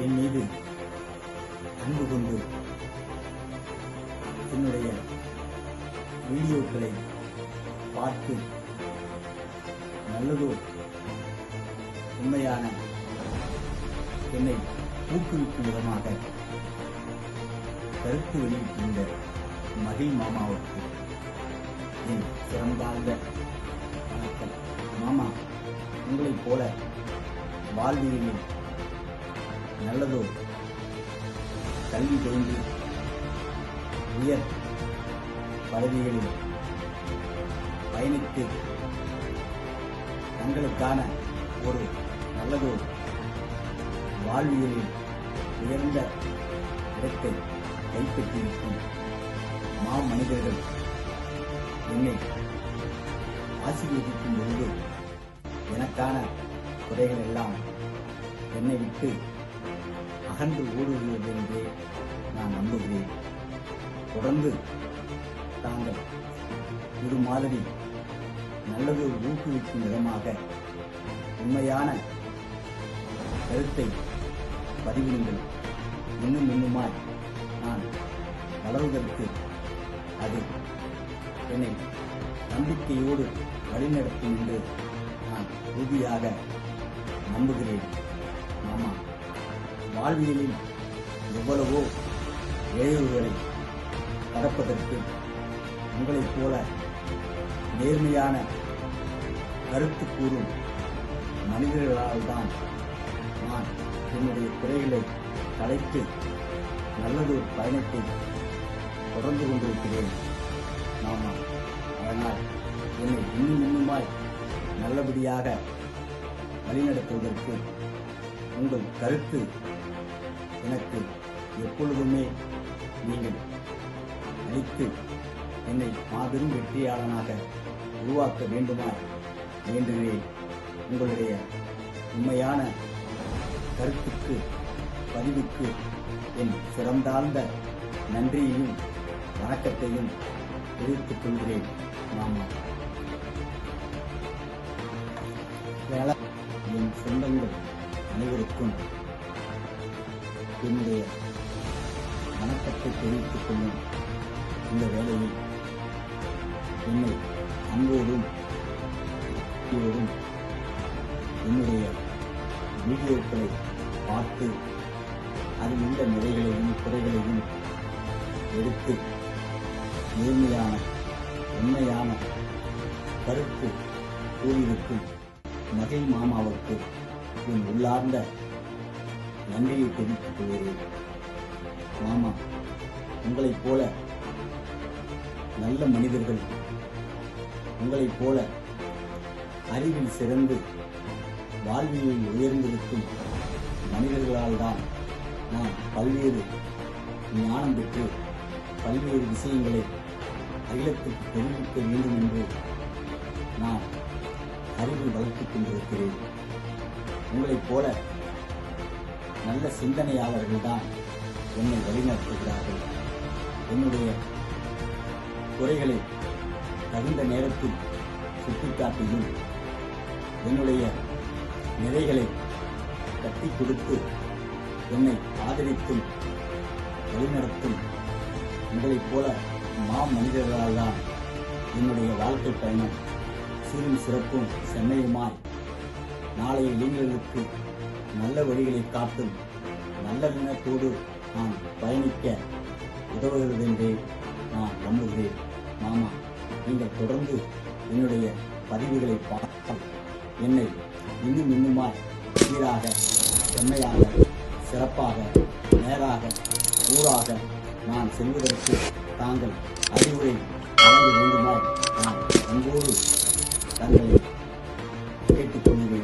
என் மீது அன்பு கொண்டு என்னுடைய வீடியோக்களை பார்த்து நல்லதோ உண்மையான என்னை ஊக்குவிக்கும் விதமாக கருத்து வெளியிட்டிருந்த மகிழ் மாமாவுக்கு என் சிறந்தாழ்ந்த வணக்கம். மாமா, உங்களைப் போல வாழ்வியலில் நல்லதோ கல்வி பயின்று உயர் பதவிகளில் பயணித்து தங்களுக்கான ஒரு நல்லதோ வாழ்வியலில் உயர்ந்த இடத்தை கைப்பற்றியிருக்கும் மனிதர்கள் என்னை ஆசீர்வதிக்கும் பொழுது எனக்கான குறைகள் எல்லாம் என்னை விட்டு அகன்று ஓடுகிறது என்றே நான் நம்புகிறேன். தொடர்ந்து தாங்கள் இது மாதிரி நல்லது ஊக்குவிக்கும் விதமாக உண்மையான கருத்தை பதிவிடுங்கள். இன்னுமாய் நான் வளர்வதற்கு அது என்னை நம்பிக்கையோடு வழிநடத்தும் என்று நான் உறுதியாக நம்புகிறேன். மாமா, வாழ்வியலில் எவ்வளவோ இழைவுகளை கடப்பதற்கு உங்களைப் போல நேர்மையான கருத்து கூறும் மனிதர்களால் தான் நான் என்னுடைய குறைகளை கலைத்து நல்லதொரு பயணத்தை தொடர்ந்து கொண்டிருக்கிறேன். மாமா, அதனால் என்னை இன்னுமாய் நல்லபடியாக வழிநடத்துவதற்கு உங்கள் கருத்து எனக்கு எப்பொழுதுமே நீங்கள் அளித்து என்னை மாபெரும் வெற்றியாளனாக உருவாக்க வேண்டுமாய் வேண்டுகிறேன். உங்களுடைய உண்மையான கருத்துக்கு பதிவுக்கு என் சிறந்தாழ்ந்த நன்றியையும் வணக்கத்தையும் தெரிவித்துக் கொள்கிறேன். மாமா, என் சொந்தங்கள் அனைவருக்கும் என்னுடைய வணக்கத்தை தெரிவித்துக் கொள்ளும் இந்த வேளையில் என்னை அன்போடும் என்னுடைய வீடியோக்களை பார்த்து அதில் உள்ள நிறைகளையும் குறைகளையும் எடுத்து நேர்மையான உண்மையான கருத்து கூறியிருக்கும் மகிழ் மாமாவுக்கு என் உள்ளார்ந்த நன்றியை தெரிவித்துக் கொள்கிறேன். மாமா, உங்களைப் போல நல்ல மனிதர்கள், உங்களைப் போல அறிவில் சிறந்து வாழ்வியலில் உயர்ந்திருக்கும் மனிதர்களால் தான் நான் பல்வேறு ஞானம் பெற்று பல்வேறு விஷயங்களை அகிலத்திற்கு தெரிவிக்க வேண்டும் என்று நான் அறிவில் வளர்த்துக் கொண்டிருக்கிறேன். உங்களைப் போல நல்ல சிந்தனையாளர்கள் தான் என்னை வழிநடத்துகிறார்கள். என்னுடைய குறைகளை தகுந்த நேரத்தில் சுட்டிக்காட்டியும் என்னுடைய நிறைகளை கட்டி கொடுத்து என்னை ஆதரித்தும் வழிநடத்தும் உங்களைப் போல மனிதர்களால் தான் என்னுடைய வாழ்க்கை பயணம் சீரும் சிறப்பும் செம்மையுமாய் நாளைய இளைஞர்களுக்கு நல்ல வழிகளை காட்டும் நல்ல எண்ணத்தோடு நான் பயணிக்க உதவுகிறது என்றே நான் நம்புகிறேன். மாமா, நீங்கள் தொடர்ந்து என்னுடைய பதிவுகளை பார்த்தால் என்னை இன்னுமாய் சீராக செம்மையாக சிறப்பாக நேராக ஊராக நான் செல்வதற்கு தாங்கள் அறிவுரை வழங்க வேண்டுமாய் நான் அன்போடு தங்களை கேட்டுக்கொள்கிறேன்.